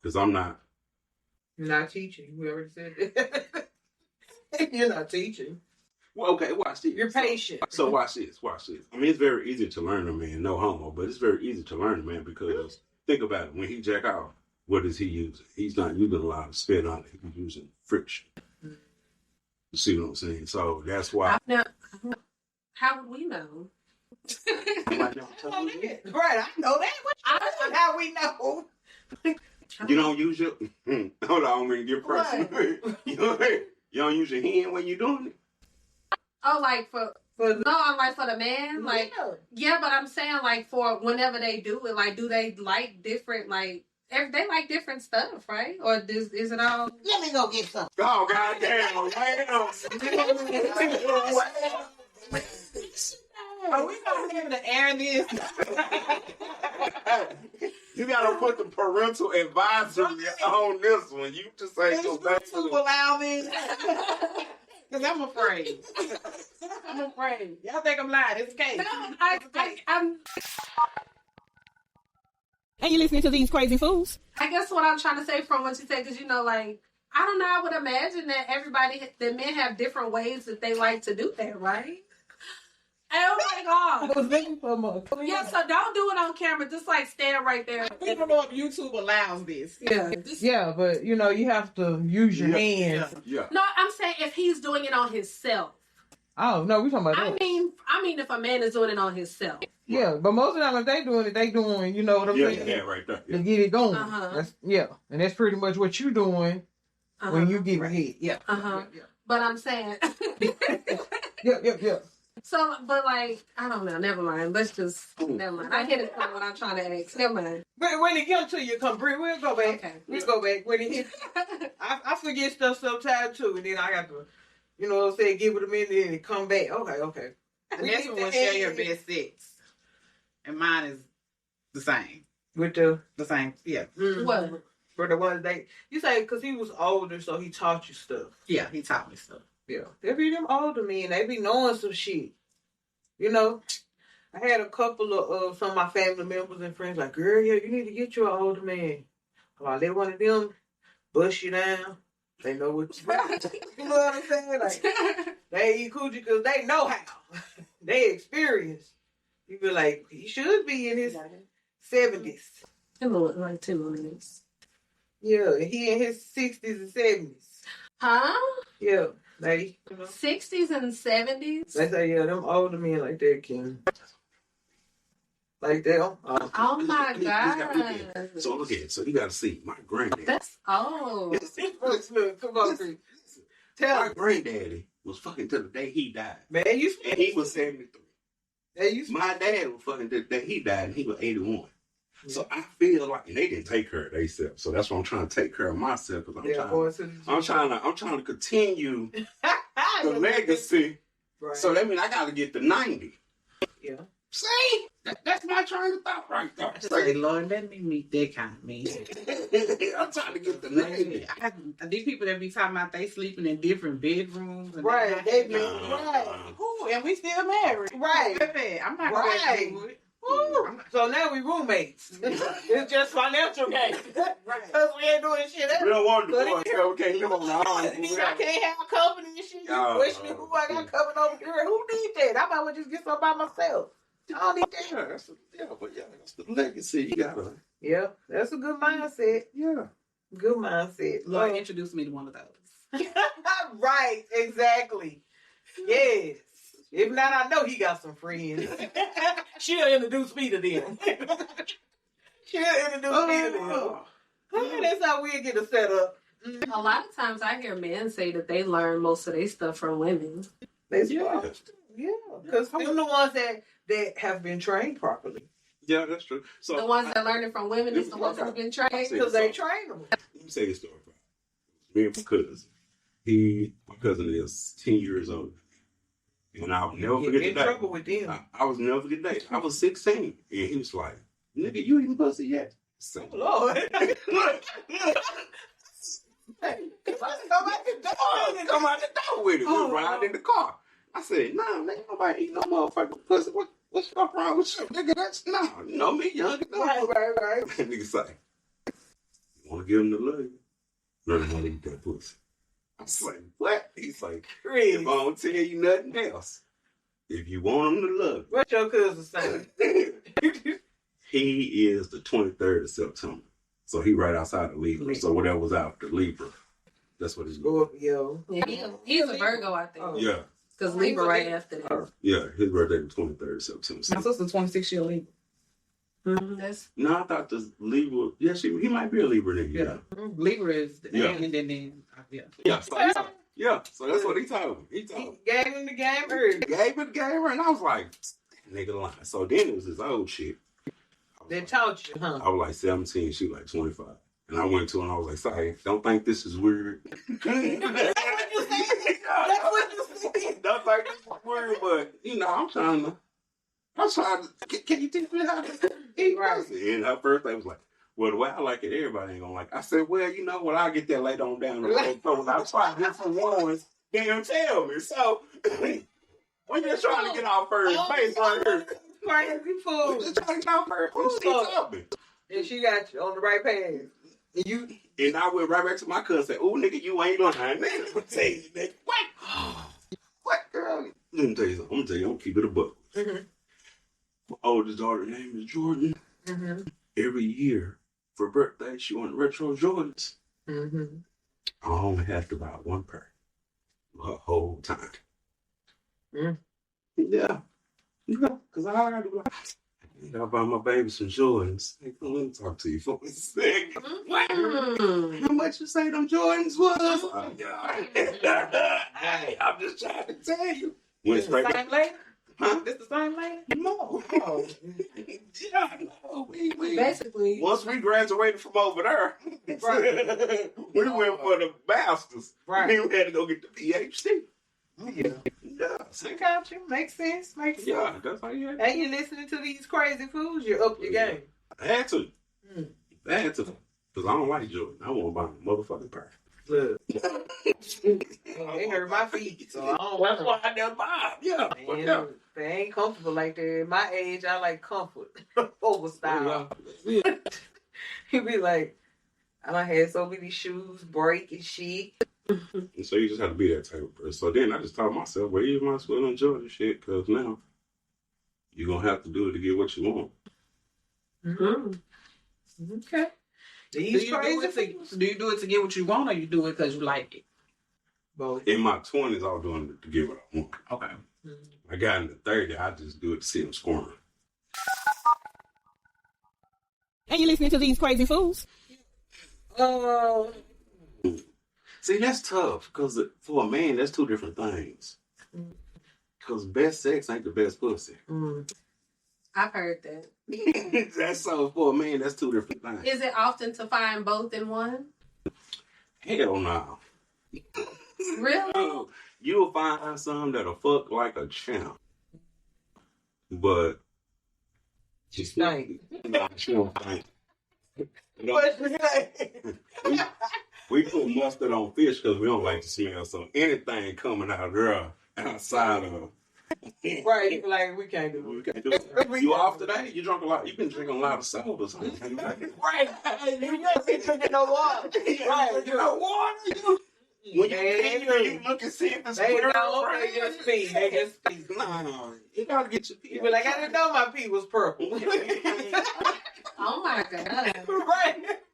because I'm not. You're not teaching. Whoever said that. You're not teaching. Well, okay, watch this. You're patient. So watch this. I mean, it's very easy to learn a man, no homo, but it's very easy to learn a man because think about it. When he jack out, what is he using? He's not using a lot of spit on it. He's using friction. You see what I'm saying? So that's why. Now, how would we know? Right, I know that. How we know? You don't use your. Hold on, I'm gonna get personal. You don't use your hand when you're doing it. Oh, like I'm like for the man, like yeah, but I'm saying like for whenever they do it, like do they like different like they like different stuff, right? Or is it all? Let me go get some. Oh goddamn! Are we gonna be able to air this? You gotta put the parental advisory on this one. You just say so. YouTube allow me. Because I'm afraid. Y'all think I'm lying. It's okay. No, I'm. And you listening to these crazy fools? I guess what I'm trying to say from what you said, because like, I don't know, I would imagine that men have different ways that they like to do that, right? Oh my God. I was looking for more. Yeah, so don't do it on camera. Just like stand right there. I don't know if YouTube allows this. Yeah, but you have to use your hands. Yeah. No, I'm saying if he's doing it on himself. Oh no, we talking about that. I mean, if a man is doing it on himself. Yeah, but most of the time if they doing, you know what I'm saying? Yeah, right there. To get it going. And that's pretty much what you doing when you get ahead. Yeah. But I'm saying. Yep. So, but like, I don't know. Never mind. Let's just never mind. I hit it from what I'm trying to ask. Never mind. But when it gets to you, we'll go back. Okay. We'll go back. When it hit, I forget stuff sometimes too, and then I got to, you know what I'm saying, give it a minute and come back. Okay. And that's when we'll share your best sex. And mine is the same. With the same, yeah. Mm-hmm. What? For the ones you say, because he was older, so he taught you stuff. Yeah, he taught me stuff. Yeah. They be them older men. They be knowing some shit. You know? I had a couple of some of my family members and friends like, girl, yeah, you need to get you an older man. Or I let one of them bust you down. They know what you know what I'm saying? Like, they eat coochie because they know how. They experience. You be like, he should be in his 70s. Like 10 more minutes. Yeah, he in his 60s and 70s. Huh? Yeah, they 60s and 70s? They say, yeah, them older men like that can. Like that. Oh my God. So look at it. So you got to see my granddaddy. That's old. Look, come on, Chris. Tell My me. granddaddy was fucking till the day he died. Man, you And he was 73. Hey, My dad was fucking till the day he died and he was 81. Yeah. So I feel like, and they didn't take care of themselves. So that's why I'm trying to take care of myself because I'm trying to continue the legacy. Right. So that means I got to get to 90. Yeah. See? That's my train of thought right there. Say, Lord, let me meet that kind of man. I'm trying to get to 90. These people that be talking about they sleeping in different bedrooms. And Right. They be right. Ooh, and we still married. Right. I'm not going to do it. So now we roommates. It's just financial gain. Right. Because we ain't doing shit else. We don't want the boys, so we can't live on our own. I can't have company and shit. You wish me who I got coming over here. Who need that? I might as well just get some by myself. I don't need that. That's the legacy. You gotta. Yeah, that's a good mindset. Yeah. Good mindset. Lord introduced me to one of those. Right, exactly. Yes. If not, I know he got some friends. She'll introduce me to them. She'll introduce me to them. That's how we get it set up. A lot of times I hear men say that they learn most of their stuff from women. Yeah, because they're the ones that have been trained properly. Yeah, that's true. So the ones that learn it from women is the ones who've been trained because they train them. Let me say this story. Me and my cousin. My cousin is 10 years old. And I'll never forget the day. Trouble with them. I was never forget the day. I was 16. And he was like, nigga, you eating pussy yet? Oh, Lord. Come out the door with it. We're riding in the car. I said, nah, nigga, nobody eat no motherfucking pussy. What's wrong with you? Nigga, that's nah. You know me, young. Right. Nigga say, you want to give him the love? Learn how to eat that pussy. I was like, what? He's like, if I don't tell you nothing else, if you want him to love you. What's your cousin saying? He is the 23rd of September. So he right outside of Libra. So whatever was after Libra, that's what he's going. Yeah, he's a Virgo, I think. Yeah. Because Libra right after that. Yeah, his birthday was 23rd of September. My sister's 26 year Libra. No, I thought the Libra. Yeah, he might be a Libra nigga. Yeah. Libra is the and then yeah. So that's what he told me. He gave him the game early. Gave it the game, and I was like, nigga lying. So then it was his old shit. They taught you, huh? I was like 17, she was like 25. And I went to her and I was like, sorry, don't think this is weird. That's what you said. That's what you said. Don't think this is weird, but you know, I'm trying to, can you teach me how to eat pussy? And her first thing was like, well, the way I like it, everybody ain't gonna like it. I said, well, you know what, I'll get that later on down the road. So I'll try different ones, then tell me. So, we're just trying to get our first base right here. Crazy fool. We're just trying to get our first base. She told me. And she got you on the right path. And I went right back to my cousin and said, oh, nigga, you ain't lying. Nigga, I'm tell you, nigga. What, girl? Let me tell you something. I'm gonna keep it a buck. Mm-hmm. My oldest daughter's name is Jordan. Mm-hmm. Every year for birthday, she wanted retro Jordans. Mm-hmm. I only had to buy one pair her whole time. Mm. Yeah. Because all I gotta do is I gotta buy my baby some Jordans. Hey, let me talk to you for a second. How much you say them Jordans was? Oh, God. Hey, I'm just trying to tell you. This the same lady? Huh? This the same lady? No. Yeah, no. Basically. Once we graduated from over there, we went for the masters. Right. Then we had to go get the PhD. Yeah. Yeah. I got you. Makes sense. Yeah, that's how you had to. And you listening to these crazy fools, you up your game. I had to. I had to. Because I don't like Jordan. I want to buy a motherfucking pair. Look. They hurt my feet, so I don't That's why I never buy them. Yeah. They ain't comfortable like that. At my age, I like comfort over style. Yeah. He'd be like, I done had so many shoes break and shit. And so you just have to be that type of person. So then I just told myself, well, you might as well enjoy this shit, because now you're going to have to do it to get what you want. Mm-hmm. Okay. Do you do it to get what you want, or you do it because you like it? Both. In my 20s, I was doing it to get what I want. Okay. I got into 30, I just do it to see them squirm. And you listening to these crazy fools? See, that's tough, because for a man, that's two different things. Because best sex ain't the best pussy. I've heard that. That's so, for a man, that's two different things. Is it often to find both in one? Hell no. Really? You'll find some that'll fuck like a champ. But She stank. Nah, she don't think. What you say? We put mustard on fish because we don't like the smell. So anything coming out there outside of Right, like we can't do it. we can't do it. You off today? You drunk a lot? You've been drinking a lot of sodas. Huh? Right. You ain't been drinking no water. Right. You know water? When you look and see if it's They clear. don't. They just speak. They just speak. No, you gotta get your pee. You be like, I didn't know my pee was purple. Oh my God.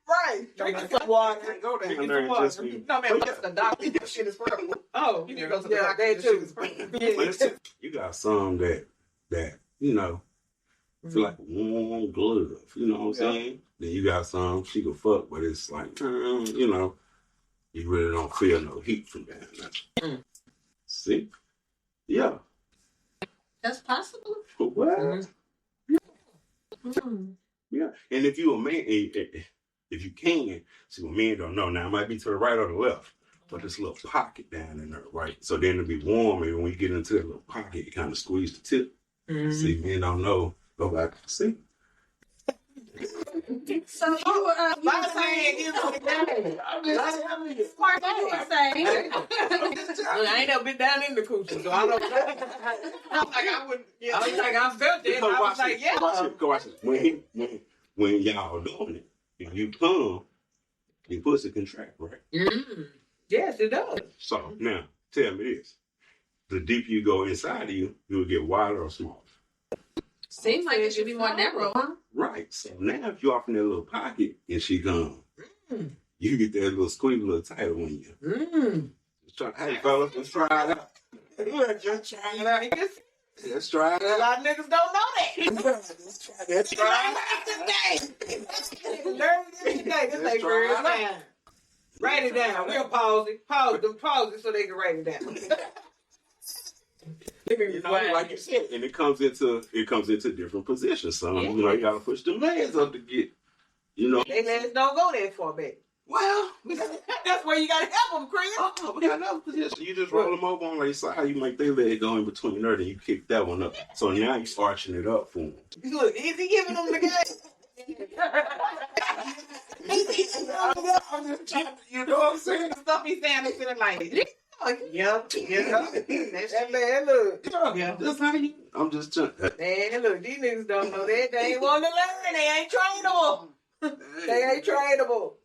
Right. Drink some water. Can't go down Drink there some and water. just be. No, man, what's the doctor? This shit is purple. Oh, you need to go to the doctor. That too. You got some that you know feel like a warm glove. You know what I'm saying? Then you got some she can fuck, but it's like you know, you really don't feel no heat from that. See? Yeah. That's possible. What? Yeah. And if you a man, if you can, see what men don't know now, it might be to the right or the left, but this little pocket down in there, right? So then it'll be warm, and when you get into that little pocket, you kind of squeeze the tip. See, men don't know. Go back. See? So you smart guy saying. I ain't never been down in the coochie, so I don't know. I'm like, I wouldn't. Yeah, I was like, I felt it. I was like, yeah. Go watch it. When y'all doing it, if you come, your pussy contract, right? Yes, it does. So now, tell me this: the deeper you go inside of you, you'll get wider or smaller. Seems like it should be more narrow, huh? Right. So now, if you're off in that little pocket and she gone, you get that little squeeze a little tighter when you. Hey, fellas, let's try it out. Just trying it out. Let's try it A out. lot of niggas don't know that. Let's try it out. Learn this today. This ain't first time. Write it down. We'll pause it. Pause it so they can write it down. You know, like you said, and it comes into different positions. So you know, you gotta push the legs up to get, you know. They legs don't go that far back. Well, That's where you gotta help them, Chris. we got another position. You just roll them over on their side. You make their leg go in between there, and you kick that one up. So now you're arching it up for them. Look, is he giving them the game? I'm just trying to, you know what I'm saying? Stuff he's saying is feeling like it. Yeah. That man, look. Yeah, that's how you. I'm just trying. Man, look, these niggas don't know that. They ain't want to learn. They ain't trainable. They ain't trainable.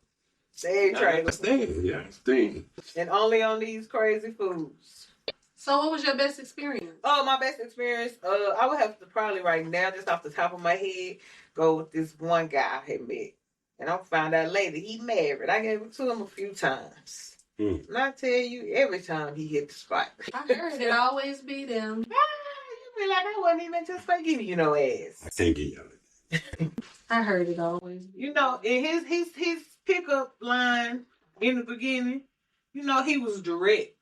They ain't trainable. Yeah, understand. And only on these crazy foods. So what was your best experience? Oh, my best experience, I would have to probably right now, just off the top of my head, go with this one guy I had met. And I found out later he married. I gave it to him a few times. And I tell you, every time he hit the spot. I heard it always be them. You be like, I wasn't even anticipating giving you no ass. I can't get y'all. I heard it always. You know, in his pickup line in the beginning, you know, he was direct.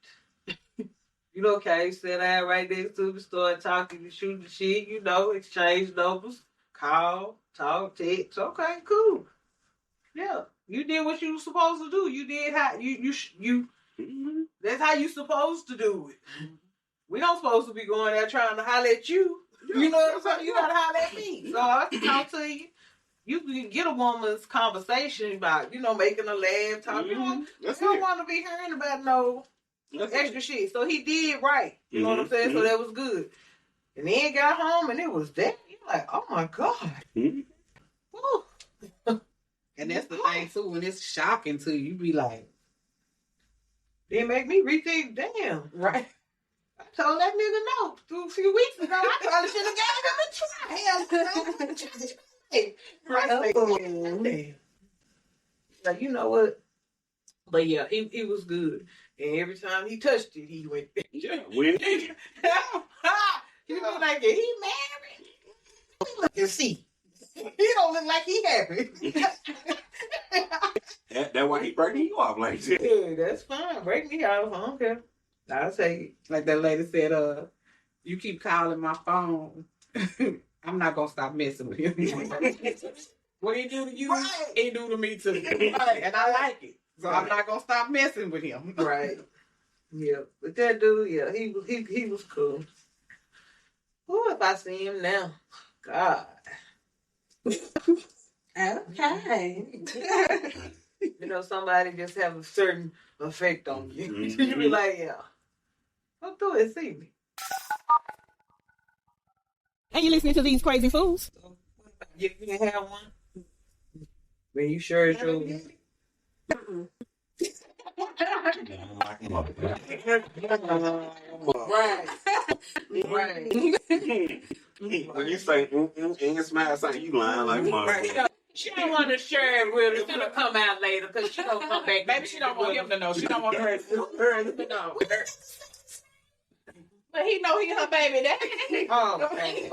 You know, okay, sit down right next to the store, talking, shoot the shit, you know, exchange numbers, call, talk, text. Okay, cool. Yeah, you did what you were supposed to do. You did how you. That's how you supposed to do it. We don't supposed to be going there trying to holler at you. You know what I'm saying? You gotta holler at me. So I can talk to you. You can get a woman's conversation about, you know, making her laugh, talking. You don't want to be hearing about no extra shit. So he did right. You know what I'm saying? So that was good. And then got home and it was that. You're like, oh my God. Woo. And that's the thing too, when it's shocking to you, be like, They make me rethink, damn. right? I told that nigga no a few weeks ago. I probably should have gave him a try. Hell, damn. Like, you know what? But yeah, he was good. And every time he touched it, he went. Yeah, when He look like he married. Look and see. He don't look like he happy. that's why he breaking you off like that. Yeah, that's fine. Break me off. I don't care. I'll take it. Like that lady said, you keep calling my phone. I'm not gonna stop messing with him. What he do to you, he do to me too. Right. And I like it. So I'm not gonna stop messing with him. Right. Yeah. But that dude, yeah, he was cool. Who if I see him now? God. Okay. You know, somebody just have a certain effect on you. Mm-hmm. You be like, yeah. Come through and see me. And you listening to these crazy fools? You can have one. When you sure it's your Right. Right. When you say and smile something, you lying like motherfucker. She don't want to share it with her. It's gonna come out later because she don't come back. Maybe she don't want him to know. She don't want her to know. But he know he her baby daddy. Oh, okay.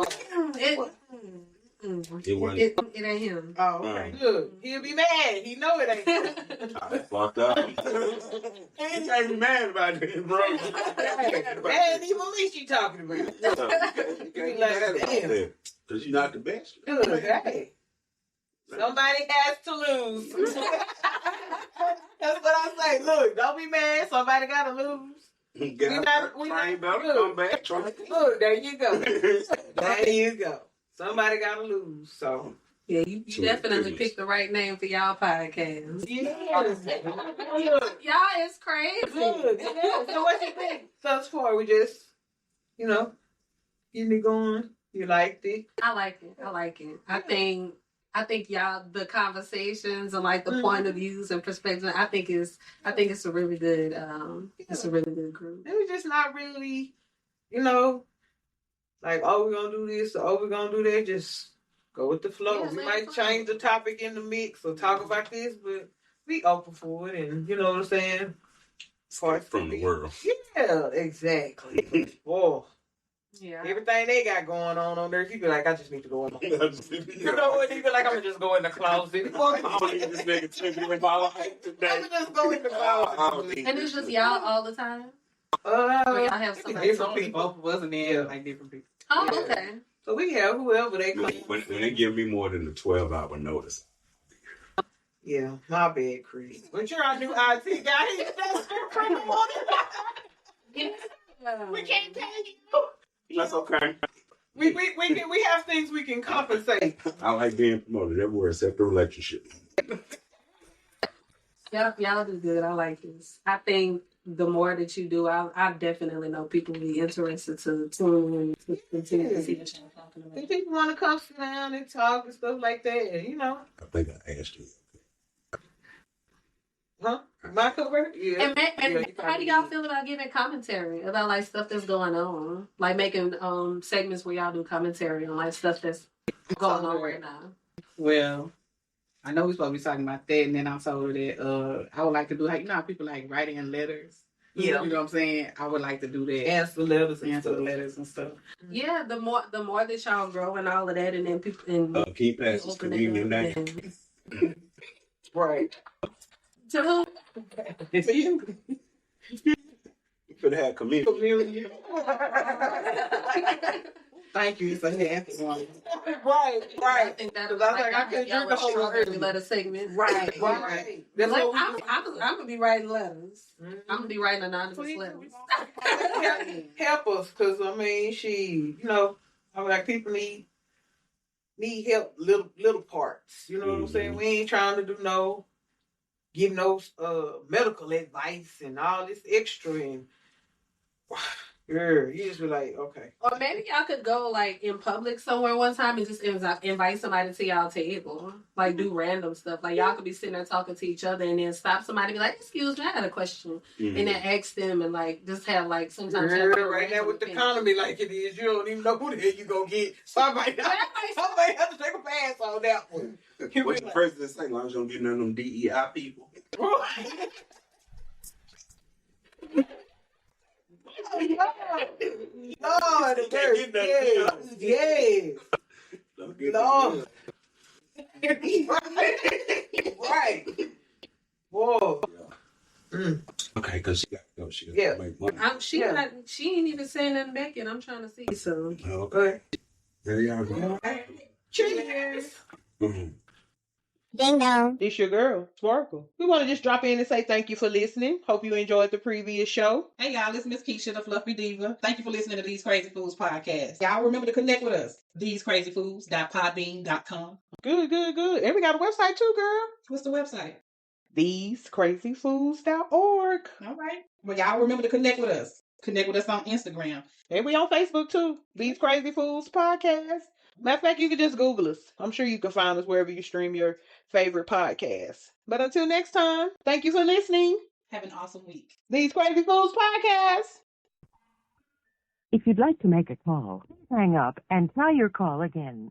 It ain't him. Oh, okay. Look, he'll be mad. He know it ain't him. I fucked up. He can't be mad about this, bro. Man, even Lee she talking about. You can't be mad about that. Because you're not the best. Look, hey. Somebody has to lose. That's what I say. Look, don't be mad. Somebody gotta lose. We better come back. Look, there you go. There you go. Somebody gotta lose. So Yeah, you definitely picked the right name for y'all podcast. yes. Y'all is crazy. Good. Yeah. So what you think? Thus far, we just, get me going. You liked it? I like it. I think y'all, the conversations and like the point of views and perspectives, I think it's a really good it's a really good group. It was just not really, like, oh, we're gonna do this, or oh, we're gonna do that. Just go with the flow. Yeah, We might change the topic in the mix or talk about this, but we open for it, and you know what I'm saying? From the world. Yeah, exactly. Oh, Yeah. everything they got going on there, you be like, I just need to go in. You know what? You be like, I'm gonna just go in the closet. I don't need this negativity in my life today. I'm gonna just go in the closet. And it's just y'all all the time? Or y'all have somebody different people. Both of us and then like different people. Oh, okay. So we have whoever they come. When they give me more than a 12-hour notice. Yeah, my bad, Chris. But you're our new IT guy. We can't tell you. That's okay. We have things we can compensate. I like being promoted everywhere except the relationship. Y'all do good. I like this. I think the more that you do, I definitely know people will be interested to tune in to continue to see what y'all talking about. If people want to come sit down and talk and stuff like that, I think I asked you. Huh? My cover? Yeah. And how do y'all feel about giving commentary about like stuff that's going on? Like making segments where y'all do commentary on like stuff that's going on right now. Well, I know we're supposed to be talking about that, and then I told her that I would like to do like how people like writing in letters. Yeah. You know what I'm saying? I would like to do that. Answer letters and Answer stuff. the letters and stuff. Yeah, the more that y'all grow and all of that, and then people and Keep passes communion night. Right. to who? It's you. You could have communion. Thank you. It's a happy one. Right. I think that Because I was like, I couldn't drink the whole strawberry letter segment. Right. That's Like, what we I'm gonna be writing letters. Mhm. I'm gonna be writing anonymous Please. letters. help us, because I'm like, people need help, little parts. You know what I'm saying? We ain't trying to give no medical advice and all this extra, and Girl, you just be like, okay. Or maybe y'all could go like in public somewhere one time and just invite somebody to y'all table. Like do random stuff. Like y'all could be sitting there talking to each other and then stop somebody and be like, excuse me, I had a question. And then ask them and like just have like sometimes right now with the economy like it is, you don't even know who the hell you gonna get. Somebody have to take a pass on that one. What the president say? As long as you don't get none of them DEI people. Lord, yes. Lord. Right. Whoa. Okay, because she got to go. She got to make money. She ain't even saying nothing back yet. I'm trying to see. So okay. There y'all go. Cheers. Ding dong. This your girl, Sparkle. We want to just drop in and say thank you for listening. Hope you enjoyed the previous show. Hey y'all, it's Miss Keisha, the Fluffy Diva. Thank you for listening to These Crazy Fools podcast. Y'all remember to connect with us. TheseCrazyFools.podbean.com. Good. And we got a website too, girl. What's the website? TheseCrazyFools.org. All right. Well, y'all remember to connect with us. Connect with us on Instagram. And we on Facebook too. These Crazy Fools podcast. Matter of fact, you can just Google us. I'm sure you can find us wherever you stream your favorite podcasts. But until next time, thank you for listening. Have an awesome week. These Crazy Fools podcast. If you'd like to make a call, please hang up and try your call again.